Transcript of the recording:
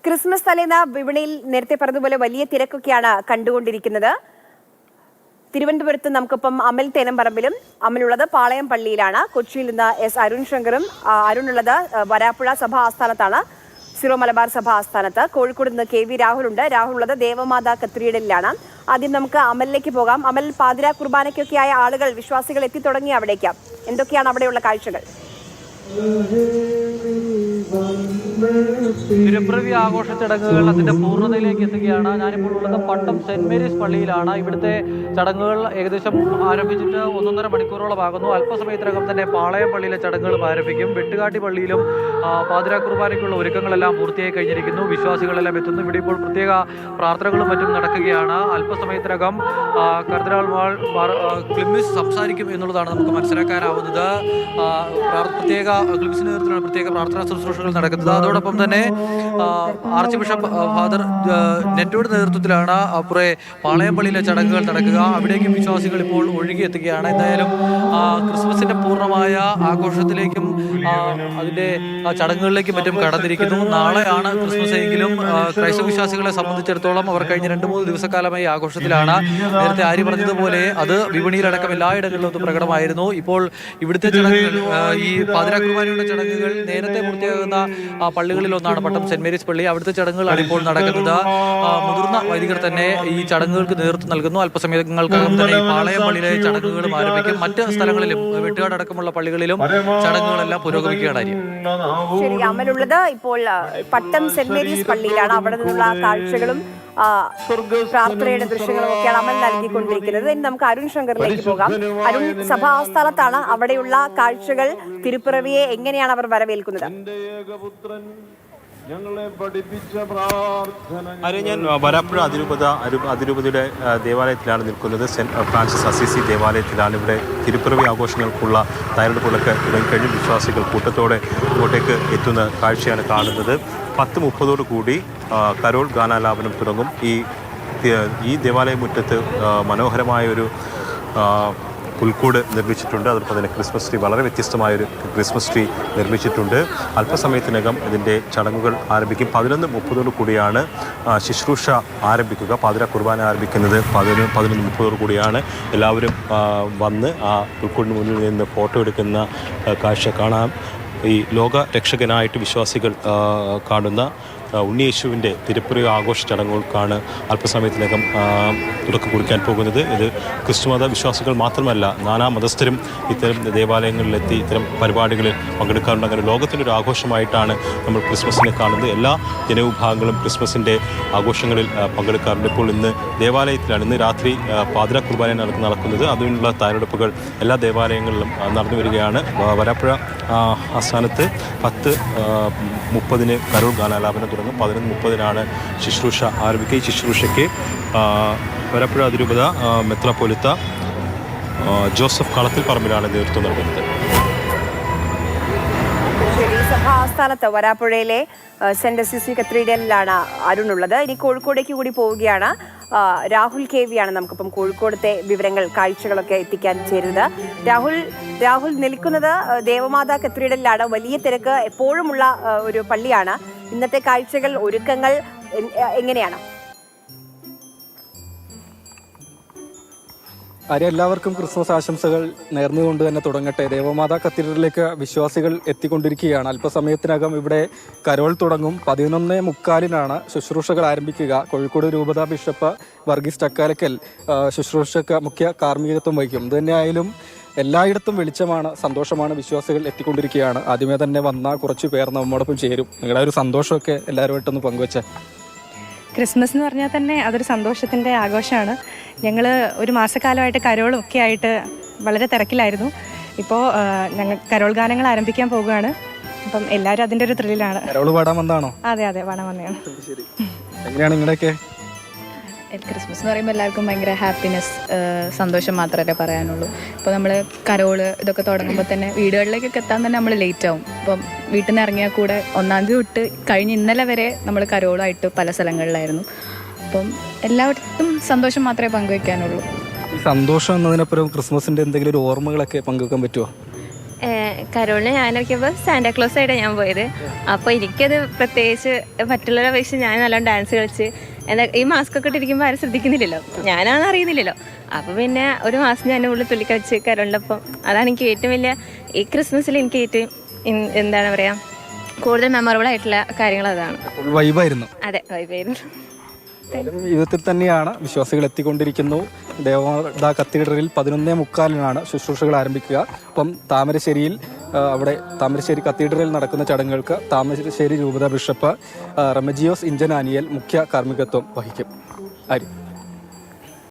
Christmas തലേന്ന് വിപണിയിൽ നേരത്തെ പറഞ്ഞതുപോലെ വലിയ തിരക്കൊക്കെയാണ് കണ്ടുകൊണ്ടിരിക്കുന്നത്. തിരുവനന്തപുരത്ത് നമുക്കിപ്പം അമൽ തേനംപറമ്പിലും, അമലുള്ളത് പാളയം പള്ളിയിലാണ്. കൊച്ചിയിൽ നിന്ന് എസ് അരുൺ ശങ്കറും, അരുണുള്ളത് വരാപ്പുഴ സഭ ആസ്ഥാനത്താണ്, സിറോ മലബാർ സഭ ആസ്ഥാനത്ത്. കോഴിക്കോട് നിന്ന് KV രാഹുലുണ്ട്. രാഹുലുള്ളത് ദേവമാതാ കത്തീഡ്രലിലാണ്. ആദ്യം നമുക്ക് അമലിലേക്ക് പോകാം. അമൽ, പാതിരാ കുർബാനയ്ക്കൊക്കെയായ ആളുകൾ, വിശ്വാസികൾ എത്തിത്തുടങ്ങി അവിടേക്ക്. എന്തൊക്കെയാണ് അവിടെയുള്ള കാഴ്ചകൾ? തിരുപ്പിറവി ആഘോഷ ചടങ്ങുകൾ അതിന്റെ പൂർണ്ണതയിലേക്ക് എത്തുകയാണ്. ഞാനിപ്പോൾ ഉള്ളത് പട്ടം സെന്റ് മേരീസ് പള്ളിയിലാണ്. ഇവിടുത്തെ ചടങ്ങുകൾ ഏകദേശം ആരംഭിച്ചിട്ട് 1.5 മണിക്കൂറോളം ആകുന്നു. അല്പസമയത്തിനകം തന്നെ പാളയം പള്ളിയിലെ ചടങ്ങുകളും ആരംഭിക്കും. വെട്ടുകാട്ടി പള്ളിയിലും പാതിരാ കുർബാനയ്ക്കുള്ള ഒരുക്കങ്ങളെല്ലാം പൂർത്തിയായി കഴിഞ്ഞിരിക്കുന്നു. വിശ്വാസികളെല്ലാം എത്തുന്നു. ഇവിടെ ഇപ്പോൾ പ്രത്യേക പ്രാർത്ഥനകളും മറ്റും നടക്കുകയാണ്. അല്പസമയത്തിനകം കർദിനാൾ ക്ലിമ്മിസ് സംസാരിക്കും എന്നുള്ളതാണ് നമുക്ക് മനസ്സിലാക്കാനാവുന്നത്. പ്രത്യേക ക്ലിമ്മിസിന്റെ നേതൃത്വത്തിലാണ് പ്രത്യേക പ്രാർത്ഥനാ ശുശ്രൂഷകൾ നടക്കുന്നത്. അതോടൊപ്പം തന്നെ ആർച്ച് ബിഷപ്പ് ഫാദർ നെറ്റോയുടെ നേതൃത്വത്തിലാണ് അപ്പുറേ പാളയം പള്ളിയിലെ ചടങ്ങുകൾ നടക്കുക. അവിടേക്കും വിശ്വാസികൾ ഇപ്പോൾ ഒഴുകിയെത്തുകയാണ്. എന്തായാലും ക്രിസ്മസിന്റെ പൂർണ്ണമായ ആഘോഷത്തിലേക്കും അതിന്റെ ചടങ്ങുകളിലേക്കും മറ്റും കടന്നിരിക്കുന്നു. നാളെയാണ് ക്രിസ്മസ് എങ്കിലും ക്രൈസ്തവ വിശ്വാസികളെ സംബന്ധിച്ചിടത്തോളം അവർ കഴിഞ്ഞ 2-3 ദിവസക്കാലമായി ആഘോഷത്തിലാണ്. നേരത്തെ ആര്യ പറഞ്ഞതുപോലെ അത് വിപണിയിലടക്കം എല്ലായിടങ്ങളിലും പ്രകടമായിരുന്നു. ഇപ്പോൾ ഇവിടുത്തെ ചടങ്ങുകൾ, ഈ പാതിരാ കുർബാനയുടെ ചടങ്ങുകൾ നേരത്തെ പൂർത്തിയാകുന്ന പള്ളികളിൽ ഒന്നാണ് പട്ടം സെന്റ് മേരീസ് പള്ളി. അവിടുത്തെ ചടങ്ങുകളാണ് ഇപ്പോൾ നടക്കുന്നത്. മുതിർന്ന വൈദികർ തന്നെ ഈ ചടങ്ങുകൾക്ക് നേതൃത്വം നൽകുന്നു. അല്പസമയങ്ങൾക്കകം തന്നെ ഈ പാളയം പള്ളിയിലെ ചടങ്ങുകളും ആരംഭിക്കും. മറ്റ് സ്ഥലങ്ങളിലും വെട്ടുകാട് അടക്കമുള്ള പള്ളികളിലും ചടങ്ങുകളെല്ലാം പുരോഗമിക്കുകയാണ്. ശരി, അമലുള്ളത് ഇപ്പോൾ പട്ടം സെന്റ് മേരീസ് പള്ളിയിലാണ്. അവിടെ നിന്നുള്ള കാഴ്ചകളും പ്രാർത്ഥനയുടെ ദൃശ്യങ്ങളും ഒക്കെയാണ് അമൽ നൽകിക്കൊണ്ടിരിക്കുന്നത്. ഇനി നമുക്ക് അരുൺ ശങ്കറിലേക്ക് പോകാം. അരുൺ, സഭാ ആസ്ഥാനത്താണ്. അവിടെയുള്ള കാഴ്ചകൾ, തിരുപ്പിറവിയെ എങ്ങനെയാണ് അവർ വരവേൽക്കുന്നത്? ഞാൻ വരാപ്പുഴ അതിരൂപതയുടെ ദേവാലയത്തിലാണ് നിൽക്കുന്നത്. സെന്റ് ഫ്രാൻസിസ് അസീസി ദേവാലയത്തിലാണ്. ഇവിടെ തിരുപ്പിറവി ആഘോഷങ്ങൾക്കുള്ള തയ്യാറെടുപ്പുകളൊക്കെ തുടങ്ങിക്കഴിഞ്ഞ് വിശ്വാസികൾ കൂട്ടത്തോടെ ഇങ്ങോട്ടേക്ക് എത്തുന്ന കാഴ്ചയാണ് കാണുന്നത്. 10:30 കൂടി കരോൾ ഗാനാലാപനം തുടങ്ങും. ഈ ദേവാലയ മുറ്റത്ത് മനോഹരമായൊരു പുൽക്കൂട് നിർമ്മിച്ചിട്ടുണ്ട്. അതോടൊപ്പം തന്നെ ക്രിസ്മസ് ട്രീ, വളരെ വ്യത്യസ്തമായൊരു ക്രിസ്മസ് ട്രീ നിർമ്മിച്ചിട്ടുണ്ട്. അല്പസമയത്തിനകം ഇതിൻ്റെ ചടങ്ങുകൾ ആരംഭിക്കും. 11:30 കൂടിയാണ് ശുശ്രൂഷ ആരംഭിക്കുക. പാതിരാ കുർബാന ആരംഭിക്കുന്നത് 11:30 കൂടിയാണ്. എല്ലാവരും വന്ന് ആ പുൽക്കൂടിന് മുന്നിൽ നിന്ന് ഫോട്ടോ എടുക്കുന്ന കാഴ്ച കാണാം. ഈ ലോക രക്ഷകനായിട്ട് വിശ്വാസികൾ കാണുന്ന ഉണ്ണിയേശുവിൻ്റെ തിരുപ്പിറവി ആഘോഷ ചടങ്ങുകൾക്കാണ് അല്പസമയത്തിനകം തുടക്കം കുറിക്കാൻ പോകുന്നത്. ഇത് ക്രിസ്തുമത വിശ്വാസികൾ മാത്രമല്ല, നാനാ മതസ്ഥരും ഇത്തരം ദേവാലയങ്ങളിലെത്തി ഇത്തരം പരിപാടികളിൽ പങ്കെടുക്കാറുണ്ട്. അങ്ങനെ ലോകത്തിൻ്റെ ആഘോഷമായിട്ടാണ് നമ്മൾ ക്രിസ്മസിനെ കാണുന്നത്. എല്ലാ ജനവിഭാഗങ്ങളും ക്രിസ്മസിൻ്റെ ആഘോഷങ്ങളിൽ പങ്കെടുക്കാറുണ്ട്. ഇപ്പോൾ ഇന്ന് ദേവാലയത്തിലാണ്, ഇന്ന് രാത്രി പാതിരാ കുർബാന നടക്കുന്നത്. അതിനുള്ള തയ്യാറെടുപ്പുകൾ എല്ലാ ദേവാലയങ്ങളിലും നടന്നു വരികയാണ്. വരാപ്പുഴ ആസ്ഥാനത്ത് 10:30 കരോൾ ഗാനാലാപനം തുടങ്ങും. 11:30 ശുശ്രൂഷ ആരംഭിക്കുക. ഈ ശുശ്രൂഷയ്ക്ക് വരാപ്പുഴ അതിരൂപത മെത്രാപ്പൊലീത്ത ജോസഫ് കളത്തിൽ പറമ്പിലാണ് നേതൃത്വം നൽകുന്നത്. സഭാ ആസ്ഥാനത്ത് വരാപ്പുഴയിലെ സെന്റ് അസീസി കത്തീഡ്രലിലാണ് അരുണുള്ളത്. ഇനി കോഴിക്കോടേക്ക് കൂടി പോവുകയാണ്. രാഹുൽ KV ആണ് നമുക്കിപ്പം കോഴിക്കോടത്തെ വിവരങ്ങൾ, കാഴ്ചകളൊക്കെ എത്തിക്കാൻ ചേരുന്നത്. രാഹുൽ നിൽക്കുന്നത് ദേവമാതാ കത്തീഡ്രലിലാണ്. വലിയ തിരക്ക് എപ്പോഴുമുള്ള ഒരു പള്ളിയാണ്. ഇന്നത്തെ കാഴ്ചകൾ, ഒരുക്കങ്ങൾ എങ്ങനെയാണ്? എല്ലാവർക്കും ക്രിസ്മസ് ആശംസകൾ നേർന്നുകൊണ്ട് തന്നെ തുടങ്ങട്ടെ. ദേവമാതാ കത്തീഡ്രലിലേക്ക് വിശ്വാസികൾ എത്തിക്കൊണ്ടിരിക്കുകയാണ്. അല്പസമയത്തിനകം ഇവിടെ കരോൾ തുടങ്ങും. 11:45 ശുശ്രൂഷകൾ ആരംഭിക്കുക. കോഴിക്കോട് രൂപതാ ബിഷപ്പ് വർഗീസ് ചക്കാലക്കൽ ശുശ്രൂഷക്ക് മുഖ്യ കാർമ്മികത്വം വഹിക്കും. ഇതുതന്നെയായാലും എല്ലായിടത്തും വെളിച്ചമാണ്, സന്തോഷമാണ്. വിശ്വാസികൾ എത്തിക്കൊണ്ടിരിക്കുകയാണ്. ആദ്യമേ തന്നെ വന്ന കുറച്ച് പേർ നമ്മോടൊപ്പം ചേരും. നിങ്ങളുടെ ഒരു സന്തോഷമൊക്കെ എല്ലാവരുമായിട്ടൊന്ന് പങ്കുവച്ചേ. ക്രിസ്മസ് എന്ന് പറഞ്ഞാൽ തന്നെ അതൊരു സന്തോഷത്തിൻ്റെ ആഘോഷമാണ്. ഞങ്ങൾ ഒരു മാസക്കാലമായിട്ട് കരോളും ഒക്കെ ആയിട്ട് വളരെ തിരക്കിലായിരുന്നു. ഇപ്പോൾ ഞങ്ങൾ കരോൾ ഗാനങ്ങൾ ആരംഭിക്കാൻ പോകുകയാണ്. അപ്പം എല്ലാവരും അതിൻ്റെ ഒരു ത്രില്ലിലാണ്. കരോൾ പാടാൻ വന്നതാണോ? അതെ, പാടാൻ വന്നതാണ്. എങ്ങനെയാണ് നിങ്ങളുടെയൊക്കെ? ക്രിസ്മസ് എന്ന് പറയുമ്പോൾ എല്ലാവർക്കും ഭയങ്കര ഹാപ്പിനെസ്, സന്തോഷം മാത്രമേ പറയാനുള്ളൂ. ഇപ്പോൾ നമ്മൾ കരോള് ഇതൊക്കെ തുടങ്ങുമ്പോൾ തന്നെ വീടുകളിലേക്കൊക്കെ എത്താൻ തന്നെ നമ്മൾ ലേറ്റ് ആവും. ഇപ്പം വീട്ടിൽ നിന്ന് ഇറങ്ങിയാൽ കൂടെ 1-ാം തീയതി തൊട്ട് കഴിഞ്ഞ് ഇന്നലെ വരെ നമ്മൾ കരോളായിട്ട് പല സ്ഥലങ്ങളിലായിരുന്നു. അപ്പം എല്ലായിടത്തും സന്തോഷം മാത്രമേ പങ്കുവയ്ക്കാനുള്ളൂ. ഈ സന്തോഷം എന്നതിനപ്പുറം ക്രിസ്മസിൻ്റെ എന്തെങ്കിലും ഒരു ഓർമ്മകളൊക്കെ പങ്കുവെക്കാൻ പറ്റുമോ? കരോളിന് ഞാനിറക്കിയപ്പോൾ സാന്റാക്ലോസ് ആയിട്ടാണ് ഞാൻ പോയത്. അപ്പോൾ എനിക്കത് പ്രത്യേകിച്ച് മറ്റുള്ളവരെ അപേക്ഷിച്ച് ഞാൻ നല്ലോണം ഡാൻസ് കളിച്ച് എന്താ ഈ മാസ്ക് ഒക്കെ ഇട്ടിരിക്കുമ്പോൾ ആരും ശ്രദ്ധിക്കുന്നില്ലല്ലോ, ഞാനാണെന്ന് അറിയുന്നില്ലല്ലോ. അപ്പോൾ പിന്നെ ഒരു മാസം ഞാൻ ഉള്ളിൽ തുള്ളിക്കളിച്ച് കരോളിനൊപ്പം. അതാണ് എനിക്ക് ഏറ്റവും വലിയ ഈ ക്രിസ്മസിൽ എനിക്ക് ഏറ്റവും എന്താണ് പറയുക കൂടുതൽ മെമ്മറബിൾ ആയിട്ടുള്ള കാര്യങ്ങൾ അതാണ്. വൈബായിരുന്നു. അതെ, വൈബായിരുന്നു. വിധത്തിൽ തന്നെയാണ് വിശ്വാസികൾ എത്തിക്കൊണ്ടിരിക്കുന്നു. ദേവമാതാ കത്തീഡ്രലിൽ 11:45 ശുശ്രൂഷകൾ ആരംഭിക്കുക. അപ്പം താമരശ്ശേരിയിൽ അവിടെ താമരശ്ശേരി കത്തീഡ്രലിൽ നടക്കുന്ന ചടങ്ങുകൾക്ക് താമരശ്ശേരി രൂപത ബിഷപ്പ് റെമജിയോസ് ഇഞ്ചനാനിയൽ മുഖ്യ കാർമ്മികത്വം വഹിക്കും. ആര്യ.